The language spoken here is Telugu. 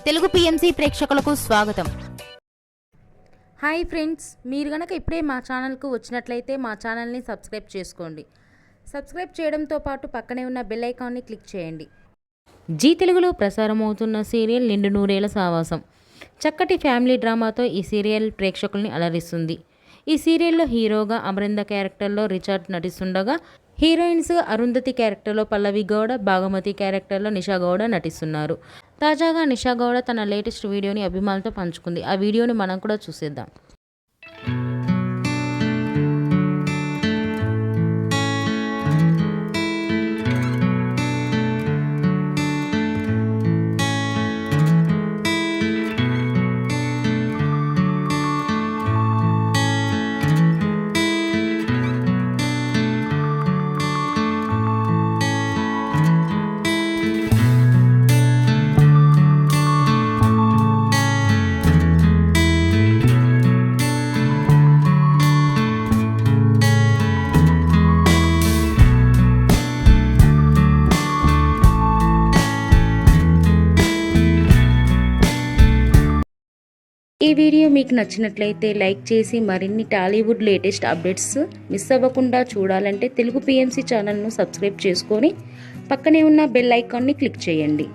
తెలుగు పిఎంసి ప్రేక్షకులకు స్వాగతం. హాయ్ ఫ్రెండ్స్, మీరు గనక ఇప్పుడే మా ఛానల్కు వచ్చినట్లయితే మా ఛానల్ని సబ్స్క్రైబ్ చేసుకోండి. సబ్స్క్రైబ్ చేయడంతో పాటు పక్కనే ఉన్న బెల్ ఐకాన్ని క్లిక్ చేయండి. జీ తెలుగులో ప్రసారమవుతున్న సీరియల్ నిండు నూరేళ్ల సావాసం చక్కటి ఫ్యామిలీ డ్రామాతో ఈ సీరియల్ ప్రేక్షకుల్ని అలరిస్తుంది. ఈ సీరియల్లో హీరోగా అమరింద క్యారెక్టర్లో రిచర్డ్ నటిస్తుండగా, హీరోయిన్స్ అరుంధతి క్యారెక్టర్లో పల్లవి గౌడ, భాగమతి క్యారెక్టర్లో నిషా గౌడ నటిస్తున్నారు. తాజాగా నిషా గౌడ తన లేటెస్ట్ వీడియోని అభిమానులతో పంచుకుంది. ఆ వీడియోని మనం కూడా చూసేద్దాం. ఈ వీడియో మీకు నచ్చినట్లయితే లైక్ చేసి మరిన్ని టాలీవుడ్ లేటెస్ట్ అప్డేట్స్ మిస్ అవ్వకుండా చూడాలంటే తెలుగు పిఎంసి ఛానల్ను సబ్స్క్రైబ్ చేసుకొని పక్కనే ఉన్న బెల్ ఐకాన్ని క్లిక్ చేయండి.